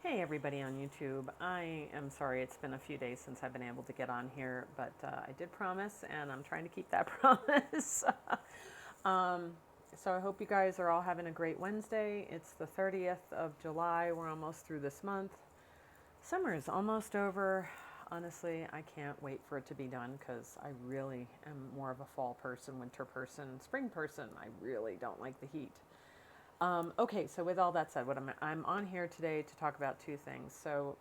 Hey everybody on YouTube. I am sorry it's been a few days since I've been able to get on here, but I did promise and I'm trying to keep that promise. So I hope you guys are all having a great Wednesday. It's the 30th of July. We're almost through this month. Summer is almost over. Honestly, I can't wait for it to be done because I really am more of a fall person, winter person, spring person. I really don't like the heat. Okay, so with all that said, I'm on here today to talk about two things. So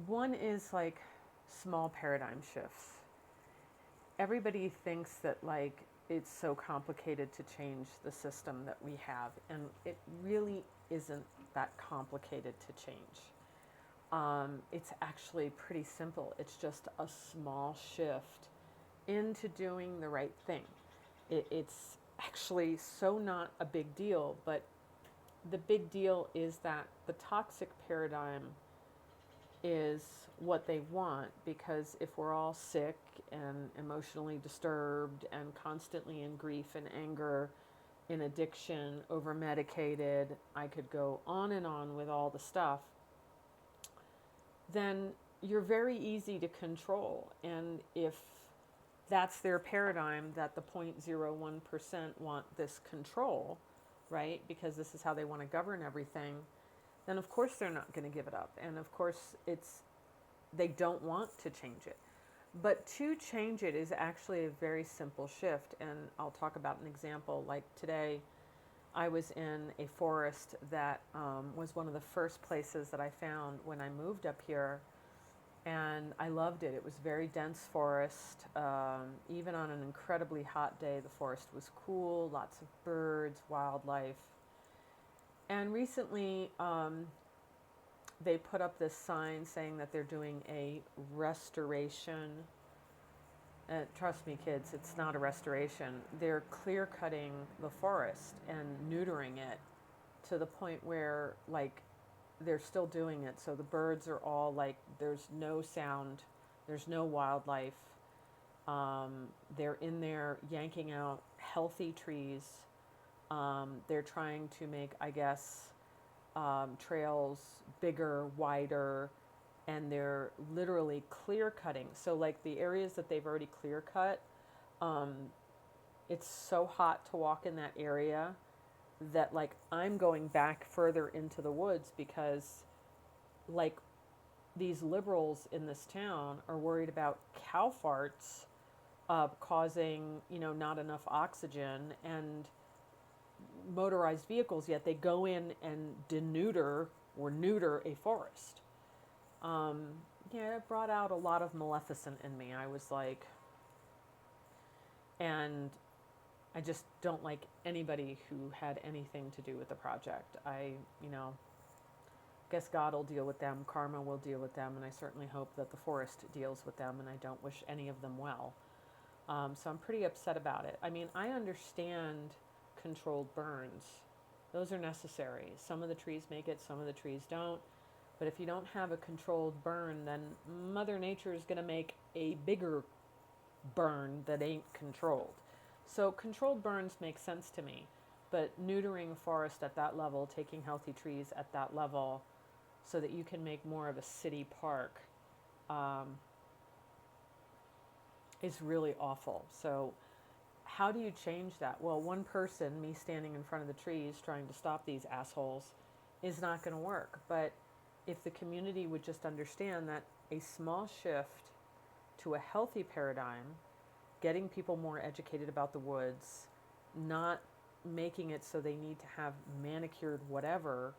one is like small paradigm shifts. Everybody thinks that like it's so complicated to change the system that we have, and it really isn't that complicated to change. It's actually pretty simple. It's just a small shift into doing the right thing. It's actually so not a big deal, but the big deal is that the toxic paradigm is what they want, because if we're all sick and emotionally disturbed and constantly in grief and anger, in addiction, over medicated, I could go on and on with all the stuff, then you're very easy to control. And if that's their paradigm, that the 0.01% want this control, right? Because this is how they want to govern everything, then of course they're not going to give it up. And of course they don't want to change it. But to change it is actually a very simple shift. And I'll talk about an example. Like today, I was in a forest that was one of the first places that I found when I moved up here. And I loved it. It was very dense forest. Even on an incredibly hot day, the forest was cool, lots of birds, wildlife. And recently, they put up this sign saying that they're doing a restoration. Trust me, kids, it's not a restoration. They're clear cutting the forest and neutering it to the point where, like, they're still doing it. So the birds are all like, there's no sound, there's no wildlife. They're in there yanking out healthy trees. They're trying to make, I guess, trails bigger, wider, and they're literally clear cutting. So like the areas that they've already clear cut, it's so hot to walk in that area that like I'm going back further into the woods because like these liberals in this town are worried about cow farts causing, not enough oxygen and motorized vehicles, yet they go in and denudor or neuter a forest. Yeah, it brought out a lot of Maleficent in me. I was like, and I just don't like anybody who had anything to do with the project. I guess God will deal with them, karma will deal with them, and I certainly hope that the forest deals with them, and I don't wish any of them well. So I'm pretty upset about it. I mean, I understand controlled burns. Those are necessary. Some of the trees make it, some of the trees don't. But if you don't have a controlled burn, then Mother Nature is going to make a bigger burn that ain't controlled. So controlled burns make sense to me. But neutering a forest at that level, taking healthy trees at that level so that you can make more of a city park is really awful. So how do you change that? Well, one person, me standing in front of the trees trying to stop these assholes, is not going to work. But if the community would just understand that a small shift to a healthy paradigm, getting people more educated about the woods, not making it so they need to have manicured whatever,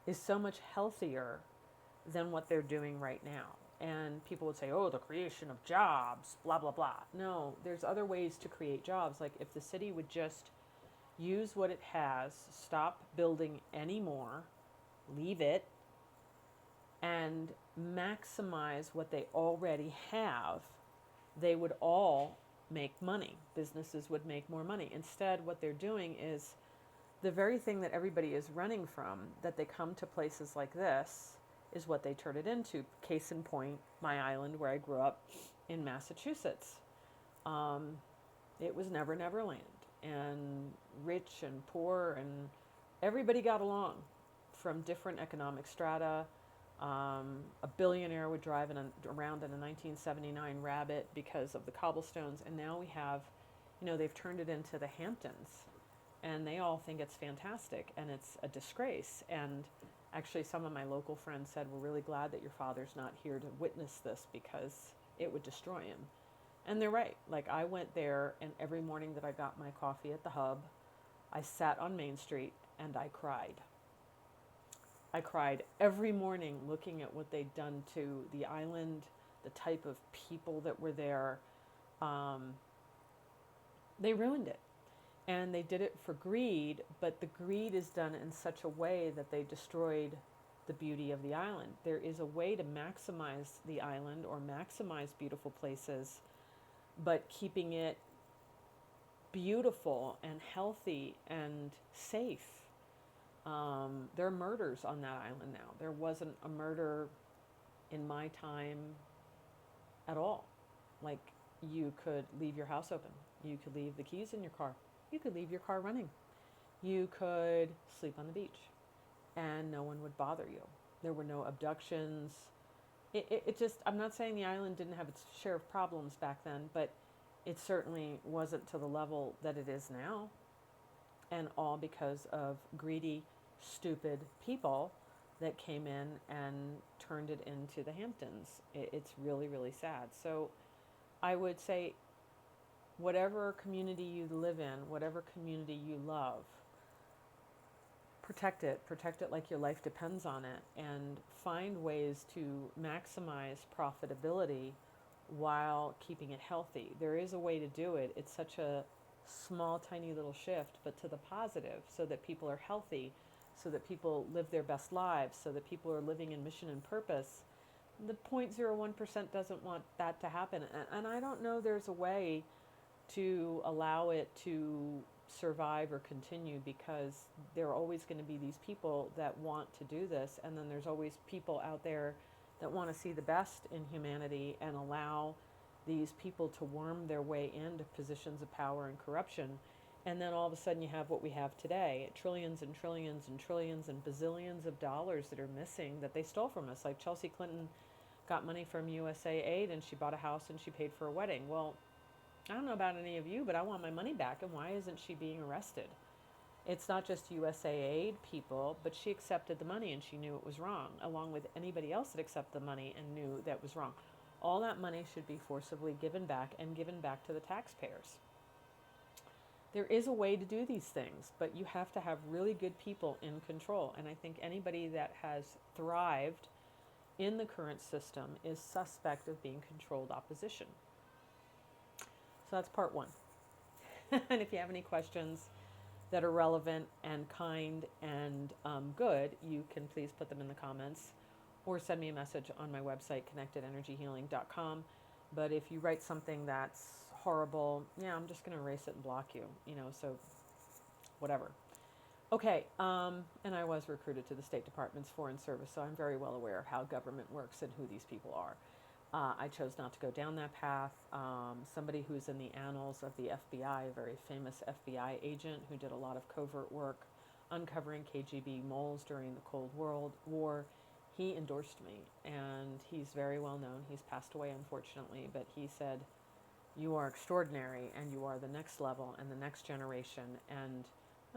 is so much healthier than what they're doing right now. And people would say, oh, the creation of jobs, blah, blah, blah. No, there's other ways to create jobs. Like if the city would just use what it has, stop building any more, leave it, and maximize what they already have, they would all make money. Businesses would make more money. Instead, what they're doing is the very thing that everybody is running from, that they come to places like this, is what they turn it into. Case in point, my island where I grew up in Massachusetts. It was Never Never Land, and rich and poor and everybody got along from different economic strata. A billionaire would drive around in a 1979 Rabbit because of the cobblestones, and now we have, they've turned it into the Hamptons, and they all think it's fantastic, and it's a disgrace. And actually, some of my local friends said, we're really glad that your father's not here to witness this because it would destroy him. And they're right. Like, I went there, and every morning that I got my coffee at the Hub, I sat on Main Street and I cried. I cried every morning looking at what they'd done to the island, the type of people that were there. They ruined it. And they did it for greed, but the greed is done in such a way that they destroyed the beauty of the island. There is a way to maximize the island or maximize beautiful places, but keeping it beautiful and healthy and safe. There are murders on that island now. There wasn't a murder in my time at all. Like, you could leave your house open. You could leave the keys in your car. You could leave your car running. You could sleep on the beach and no one would bother you. There were no abductions. It just, I'm not saying the island didn't have its share of problems back then, but it certainly wasn't to the level that it is now. And all because of greedy, stupid people that came in and turned it into the Hamptons. It's really, really sad. So I would say, whatever community you live in, whatever community you love, protect it like your life depends on it, and find ways to maximize profitability while keeping it healthy. There is a way to do it. It's such a small, tiny little shift, but to the positive, so that people are healthy, so that people live their best lives, so that people are living in mission and purpose. The 0.01% doesn't want that to happen. And I don't know there's a way to allow it to survive or continue, because there are always going to be these people that want to do this, and then there's always people out there that want to see the best in humanity and allow these people to worm their way into positions of power and corruption. And then all of a sudden you have what we have today, trillions and trillions and trillions and bazillions of dollars that are missing that they stole from us. Like Chelsea Clinton got money from USA Aid and she bought a house and she paid for a wedding. Well, I don't know about any of you, but I want my money back. And why isn't she being arrested? It's not just USA Aid people, but she accepted the money and she knew it was wrong, along with anybody else that accepted the money and knew that was wrong. All that money should be forcibly given back, and given back to the taxpayers. There is a way to do these things, but you have to have really good people in control. And I think anybody that has thrived in the current system is suspect of being controlled opposition. So that's part one. And if you have any questions that are relevant and kind and good, you can please put them in the comments or send me a message on my website, connectedenergyhealing.com. But if you write something that's horrible, I'm just going to erase it and block you, so whatever. Okay, and I was recruited to the State Department's Foreign Service, so I'm very well aware of how government works and who these people are. I chose not to go down that path. Somebody who's in the annals of the FBI, a very famous FBI agent who did a lot of covert work uncovering KGB moles during the Cold War, he endorsed me, and he's very well known. He's passed away, unfortunately, but he said, you are extraordinary, and you are the next level and the next generation. And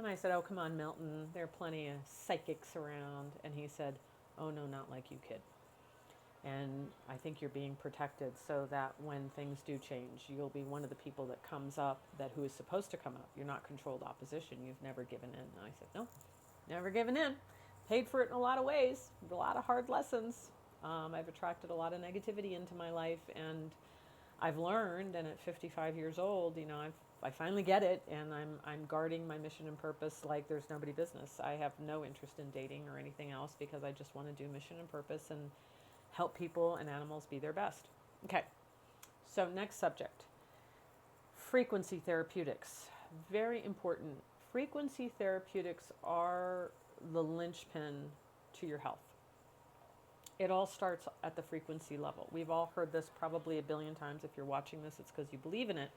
I said, oh, come on, Milton, there are plenty of psychics around. And he said, oh, no, not like you, kid. And I think you're being protected so that when things do change, you'll be one of the people that comes up, who is supposed to come up. You're not controlled opposition. You've never given in. And I said, no, never given in. Paid for it in a lot of ways, a lot of hard lessons. I've attracted a lot of negativity into my life, and I've learned. And at 55 years old, I finally get it, and I'm guarding my mission and purpose like there's nobody business. I have no interest in dating or anything else, because I just want to do mission and purpose and help people and animals be their best. Okay, so next subject, frequency therapeutics. Very important. Frequency therapeutics are the linchpin to your health. It all starts at the frequency level. We've all heard this probably a billion times. If you're watching this, it's because you believe in it.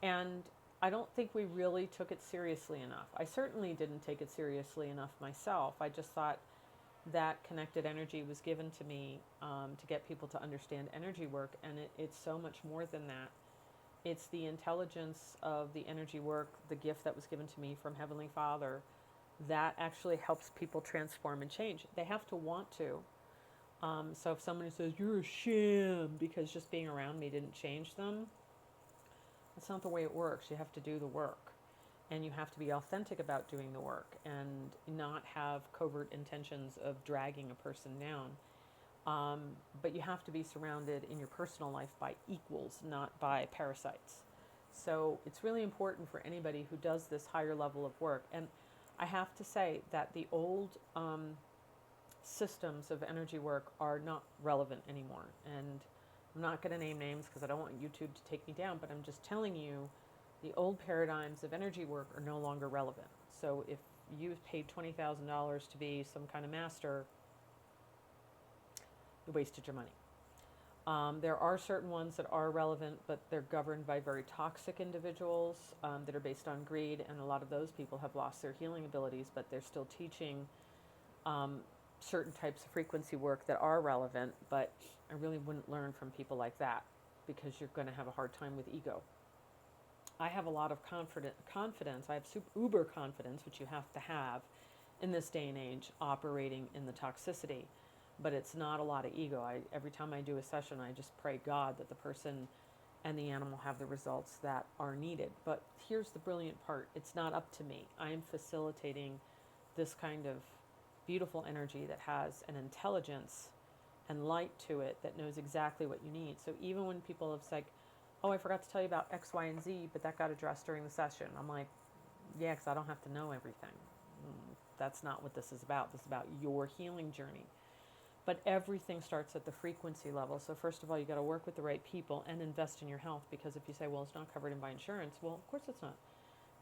And I don't think we really took it seriously enough. I certainly didn't take it seriously enough myself. I just thought that connected energy was given to me to get people to understand energy work, and it's so much more than that. It's the intelligence of the energy work, the gift that was given to me from Heavenly Father, that actually helps people transform and change. They have to want to. So if somebody says, you're a sham because just being around me didn't change them, that's not the way it works. You have to do the work. And you have to be authentic about doing the work and not have covert intentions of dragging a person down. But you have to be surrounded in your personal life by equals, not by parasites. So it's really important for anybody who does this higher level of work. And I have to say that the old systems of energy work are not relevant anymore. And I'm not going to name names because I don't want YouTube to take me down, but I'm just telling you the old paradigms of energy work are no longer relevant. So if you've paid $20,000 to be some kind of master, you wasted your money. There are certain ones that are relevant, but they're governed by very toxic individuals that are based on greed, and a lot of those people have lost their healing abilities, but they're still teaching certain types of frequency work that are relevant, but I really wouldn't learn from people like that because you're going to have a hard time with ego. I have a lot of confidence. I have uber confidence, which you have to have in this day and age, operating in the toxicity. But it's not a lot of ego. Every time I do a session, I just pray God that the person and the animal have the results that are needed. But here's the brilliant part. It's not up to me. I am facilitating this kind of beautiful energy that has an intelligence and light to it that knows exactly what you need. So even when people have said, oh, I forgot to tell you about X, Y, and Z, but that got addressed during the session. I'm like, yeah, because I don't have to know everything. That's not what this is about. This is about your healing journey. But everything starts at the frequency level. So first of all, you got to work with the right people and invest in your health, because if you say, well, it's not covered in by insurance, well, of course it's not.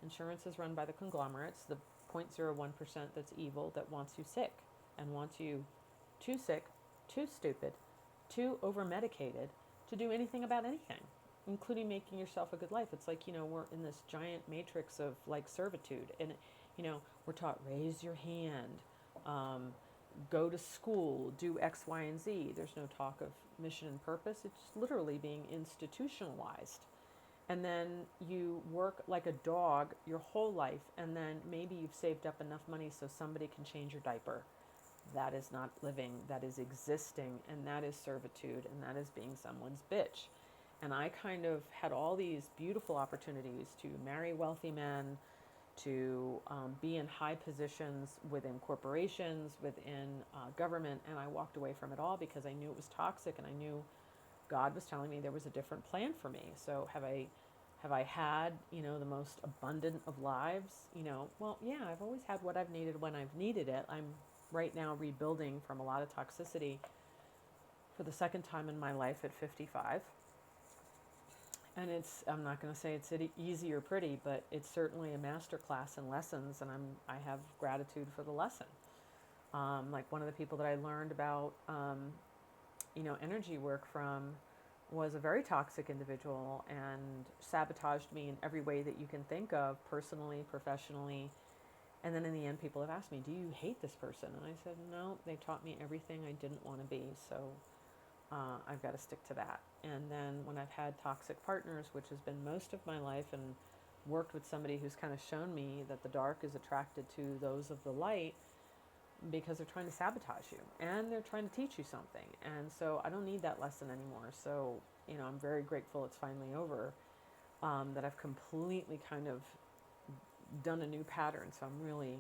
Insurance is run by the conglomerates, the 0.01% that's evil, that wants you sick and wants you too sick, too stupid, too over-medicated to do anything about anything, including making yourself a good life. It's like, we're in this giant matrix of like servitude. And, we're taught, raise your hand, go to school, do X, Y, and Z. There's no talk of mission and purpose. It's literally being institutionalized. And then you work like a dog your whole life, and then maybe you've saved up enough money so somebody can change your diaper. That is not living, that is existing, and that is servitude, and that is being someone's bitch. And I kind of had all these beautiful opportunities to marry wealthy men, to be in high positions within corporations, within government, and I walked away from it all because I knew it was toxic, and I knew God was telling me there was a different plan for me. So have I had, the most abundant of lives? Well, yeah, I've always had what I've needed when I've needed it. I'm right now rebuilding from a lot of toxicity for the second time in my life at 55. And I'm not going to say it's easy or pretty, but it's certainly a master class in lessons, and I have gratitude for the lesson. Like one of the people that I learned about, energy work from was a very toxic individual and sabotaged me in every way that you can think of, personally, professionally. And then in the end, people have asked me, do you hate this person? And I said, no, they taught me everything I didn't want to be. So I've got to stick to that. And then when I've had toxic partners, which has been most of my life, and worked with somebody who's kind of shown me that the dark is attracted to those of the light because they're trying to sabotage you and they're trying to teach you something. And so I don't need that lesson anymore. So, I'm very grateful it's finally over, that I've completely kind of done a new pattern. So I'm really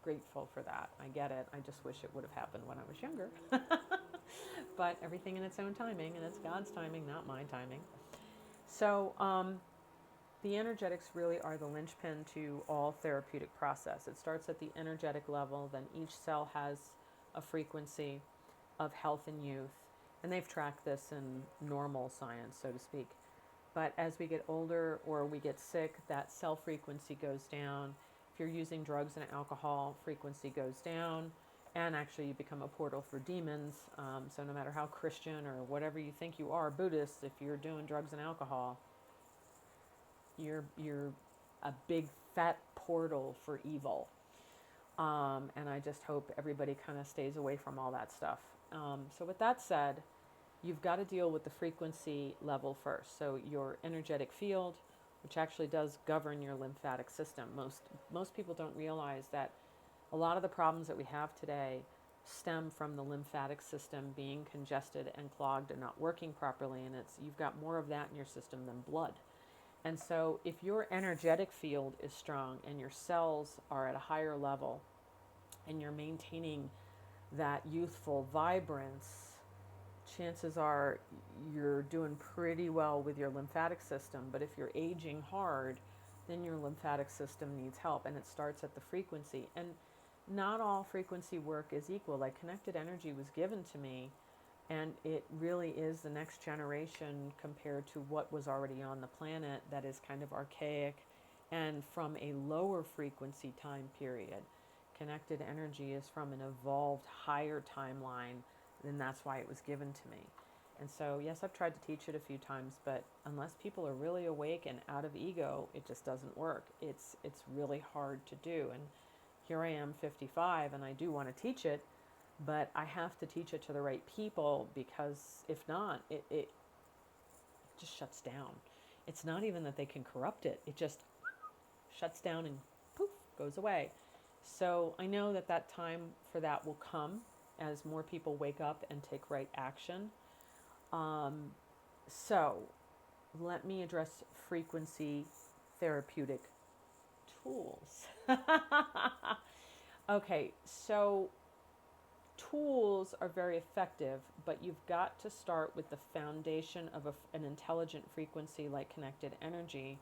grateful for that. I get it. I just wish it would have happened when I was younger. But everything in its own timing, and it's God's timing, not my timing. So the energetics really are the linchpin to all therapeutic process. It starts at the energetic level, then each cell has a frequency of health and youth. And they've tracked this in normal science, so to speak. But as we get older or we get sick, that cell frequency goes down. If you're using drugs and alcohol, frequency goes down. And actually you become a portal for demons. So no matter how Christian or whatever you think you are, Buddhist, if you're doing drugs and alcohol, you're a big fat portal for evil. And I just hope everybody kind of stays away from all that stuff. So with that said, you've got to deal with the frequency level first. So your energetic field, which actually does govern your lymphatic system. Most people don't realize that a lot of the problems that we have today stem from the lymphatic system being congested and clogged and not working properly, and you've got more of that in your system than blood. And so if your energetic field is strong and your cells are at a higher level and you're maintaining that youthful vibrance, chances are you're doing pretty well with your lymphatic system. But if you're aging hard, then your lymphatic system needs help, and it starts at the frequency. And not all frequency work is equal. Like, connected energy was given to me, and it really is the next generation compared to what was already on the planet that is kind of archaic and from a lower frequency time period. Connected energy is from an evolved higher timeline, and that's why it was given to me. And so, yes, I've tried to teach it a few times, but unless people are really awake and out of ego, it just doesn't work. It's really hard to do. And here I am, 55, and I do want to teach it, but I have to teach it to the right people, because if not, it just shuts down. It's not even that they can corrupt it. It just shuts down and poof, goes away. So I know that time for that will come as more people wake up and take right action. So let me address frequency therapeutic tools. Okay, so tools are very effective, but you've got to start with the foundation of an intelligent frequency like connected energy,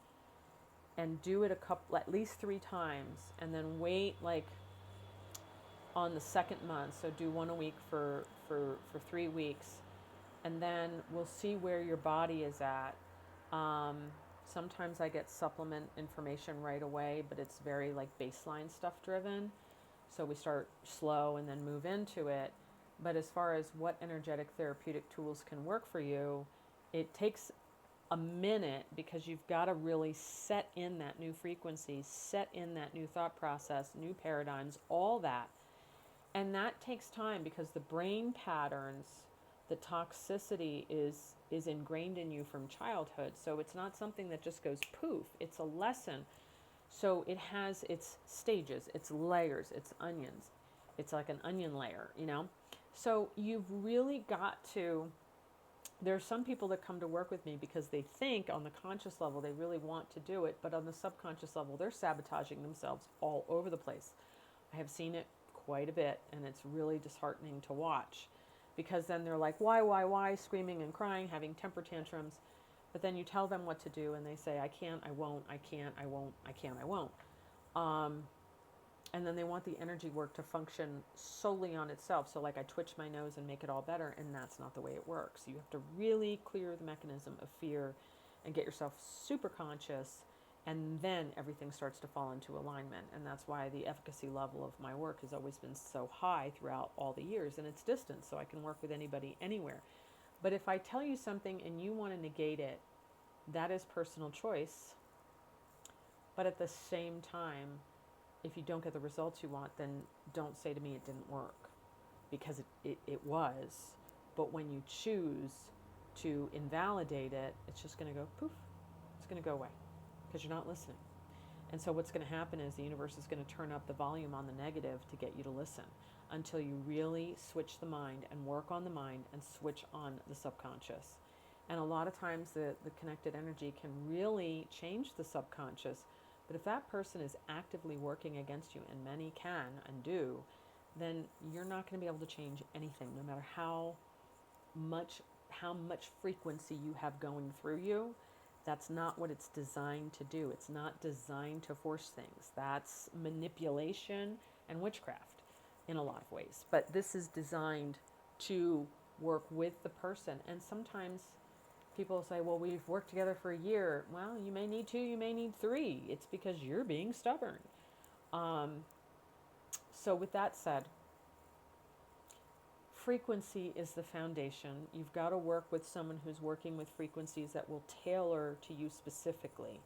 and do it at least 3 times, and then wait like on the second month. So do one a week for 3 weeks, and then we'll see where your body is at. Sometimes I get supplement information right away, but it's very like baseline stuff driven. So we start slow and then move into it. But as far as what energetic therapeutic tools can work for you, it takes a minute, because you've got to really set in that new frequency, set in that new thought process, new paradigms, all that. And that takes time, because the brain patterns, the toxicity is ingrained in you from childhood. So it's not something that just goes poof. It's a lesson. So it has its stages, its layers, its onions. It's like an onion layer, you know? So you've really got to, there are some people that come to work with me because they think on the conscious level they really want to do it, but on the subconscious level they're sabotaging themselves all over the place. I have seen it quite a bit, and it's really disheartening to watch, because then they're like, why, screaming and crying, having temper tantrums. But then you tell them what to do, and they say, I can't, I won't, I can't, I won't, I can't, I won't. And then they want the energy work to function solely on itself. So like, I twitch my nose and make it all better, and that's not the way it works. You have to really clear the mechanism of fear and get yourself super conscious, and then everything starts to fall into alignment. And that's why the efficacy level of my work has always been so high throughout all the years, and it's distance, so I can work with anybody anywhere. But if I tell you something and you want to negate it, that is personal choice. But at the same time, if you don't get the results you want, then don't say to me it didn't work, because it was. But when you choose to invalidate it, it's just going to go poof. It's going to go away, because you're not listening. And so what's going to happen is the universe is going to turn up the volume on the negative to get you to listen, until you really switch the mind and work on the mind and switch on the subconscious. And a lot of times the connected energy can really change the subconscious. But if that person is actively working against you, and many can and do, then you're not going to be able to change anything, no matter how much frequency you have going through you. That's not what it's designed to do. It's not designed to force things. That's manipulation and witchcraft in a lot of ways. But this is designed to work with the person. And sometimes people say, well, we've worked together for a year. Well, you may need 2, you may need 3. It's because you're being stubborn. So with that said, frequency is the foundation. You've got to work with someone who's working with frequencies that will tailor to you specifically.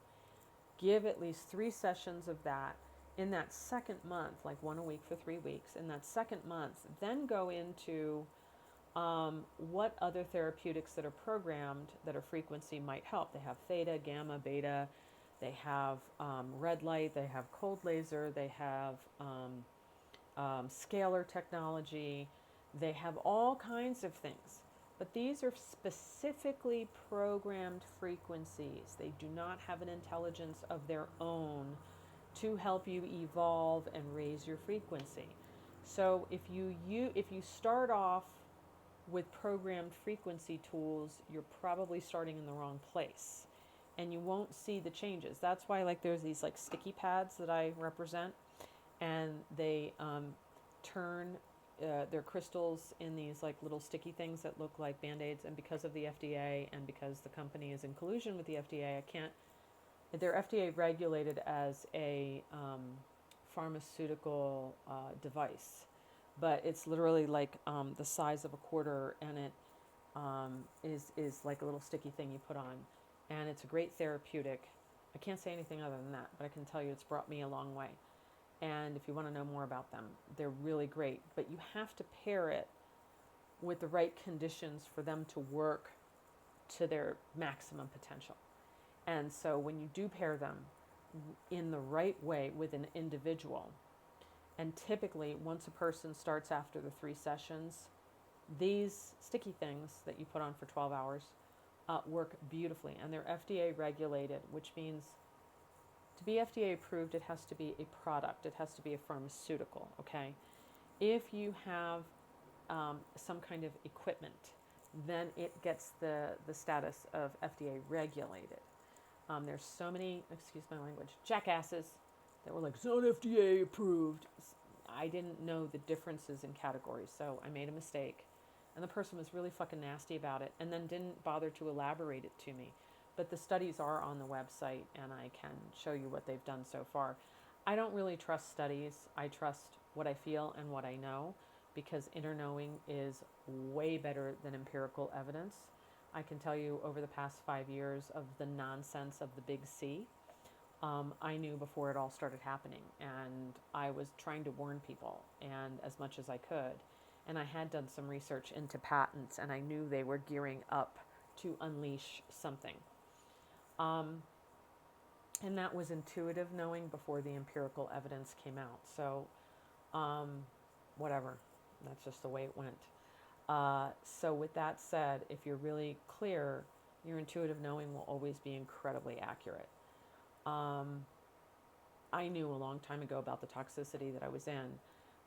give at least 3 sessions of that in that second month, like 1 a week for 3 weeks. In that second month, then go into what other therapeutics that are programmed that are frequency might help. They have theta, gamma, beta, they have red light, they have cold laser, they have scalar technology, they have all kinds of things. But these are specifically programmed frequencies. They do not have an intelligence of their own to help you evolve and raise your frequency. So if you start off with programmed frequency tools, you're probably starting in the wrong place and you won't see the changes. That's why like there's these like sticky pads that I represent, and they turn their crystals in these like little sticky things that look like Band-Aids, and because of the FDA and because the company is in collusion with the FDA, they're FDA regulated as a pharmaceutical device, but it's literally like the size of a quarter, and it is like a little sticky thing you put on, and it's a great therapeutic. I can't say anything other than that, but I can tell you it's brought me a long way. And if you want to know more about them, they're really great, but you have to pair it with the right conditions for them to work to their maximum potential. And so when you do pair them in the right way with an individual, and typically once a person starts after the 3 sessions, these sticky things that you put on for 12 hours work beautifully. And they're FDA regulated, which means to be FDA approved, it has to be a product. It has to be a pharmaceutical, okay? If you have some kind of equipment, then it gets the status of FDA regulated. There's so many, excuse my language, jackasses that were like, it's not FDA approved. I didn't know the differences in categories, so I made a mistake. And the person was really fucking nasty about it and then didn't bother to elaborate it to me. But the studies are on the website, and I can show you what they've done so far. I don't really trust studies. I trust what I feel and what I know, because inner knowing is way better than empirical evidence. I can tell you over the past 5 years of the nonsense of the big C, I knew before it all started happening, and I was trying to warn people and as much as I could. And I had done some research into patents, and I knew they were gearing up to unleash something. And that was intuitive knowing before the empirical evidence came out. So, whatever, that's just the way it went. So with that said, if you're really clear, your intuitive knowing will always be incredibly accurate. I knew a long time ago about the toxicity that I was in,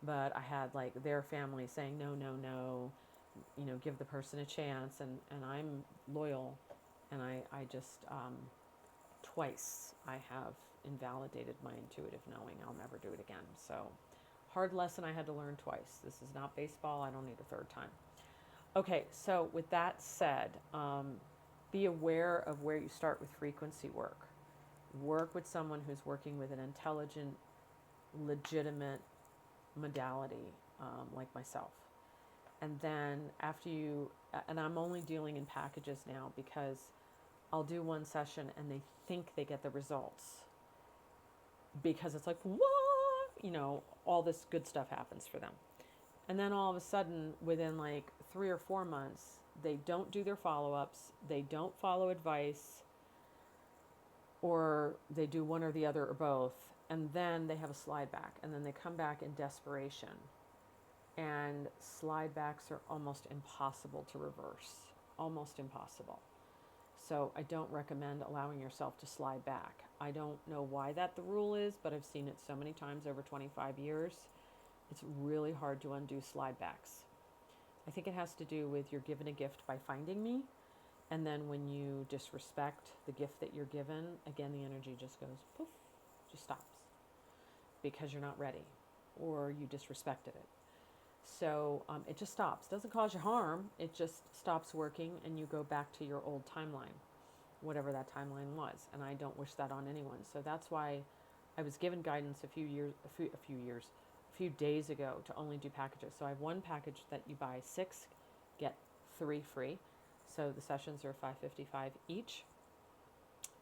but I had like their family saying, no, give the person a chance. And I'm loyal, and I just, twice I have invalidated my intuitive knowing. I'll never do it again. So hard lesson I had to learn twice. This is not baseball. I don't need a third time. Okay, so with that said, be aware of where you start with frequency work. Work with someone who's working with an intelligent, legitimate modality, like myself. And then after you, and I'm only dealing in packages now because I'll do one session and they think they get the results because it's like, what? All this good stuff happens for them. And then all of a sudden, within like 3 or 4 months, they don't do their follow-ups, they don't follow advice, or they do one or the other or both, and then they have a slide back, and then they come back in desperation. And slide backs are almost impossible to reverse, almost impossible. So I don't recommend allowing yourself to slide back. I don't know why that the rule is, but I've seen it so many times over 25 years. It's really hard to undo slide backs. I think it has to do with you're given a gift by finding me, and then when you disrespect the gift that you're given, again, the energy just goes poof, just stops because you're not ready or you disrespected it. So it just stops. Doesn't cause you harm. It just stops working, and you go back to your old timeline, whatever that timeline was. And I don't wish that on anyone. So that's why I was given guidance a few days ago to only do packages. So I have one package that you buy 6, get 3 free. So the sessions are $5.55 each.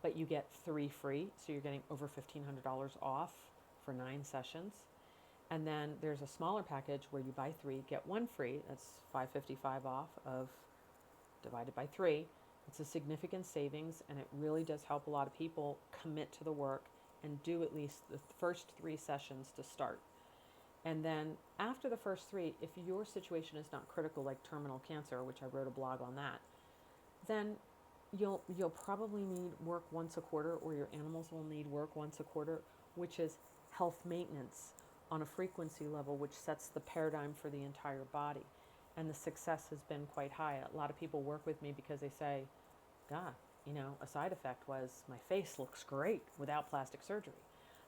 but you get 3 free. So you're getting over $1,500 off for 9 sessions. And then there's a smaller package where you buy 3, get 1 free. That's $555 off of divided by 3. It's a significant savings, and it really does help a lot of people commit to the work and do at least the first 3 sessions to start. And then after the first 3, if your situation is not critical, like terminal cancer, which I wrote a blog on that, then you'll probably need work once a quarter, or your animals will need work once a quarter, which is health maintenance on a frequency level, which sets the paradigm for the entire body. And the success has been quite high. A lot of people work with me because they say, God, a side effect was my face looks great without plastic surgery.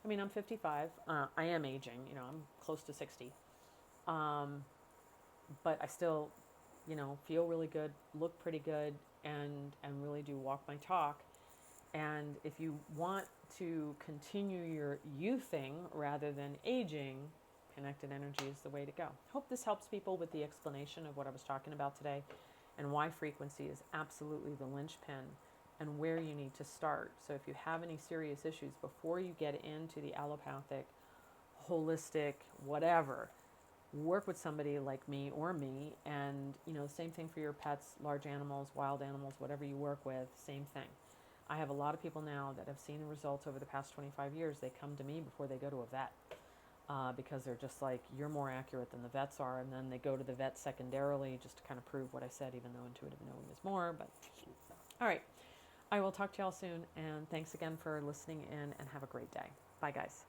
I mean, I'm 55. I am aging. I'm close to 60. But I still, feel really good, look pretty good, and really do walk my talk. And if you want to continue your youthing rather than aging, connected energy is the way to go. Hope this helps people with the explanation of what I was talking about today and why frequency is absolutely the linchpin and where you need to start. So if you have any serious issues before you get into the allopathic, holistic, whatever, work with somebody like me or me. And, same thing for your pets, large animals, wild animals, whatever you work with, same thing. I have a lot of people now that have seen the results over the past 25 years. They come to me before they go to a vet because they're just like, you're more accurate than the vets are. And then they go to the vet secondarily just to kind of prove what I said, even though intuitive knowing is more. But all right, I will talk to y'all soon. And thanks again for listening in, and have a great day. Bye, guys.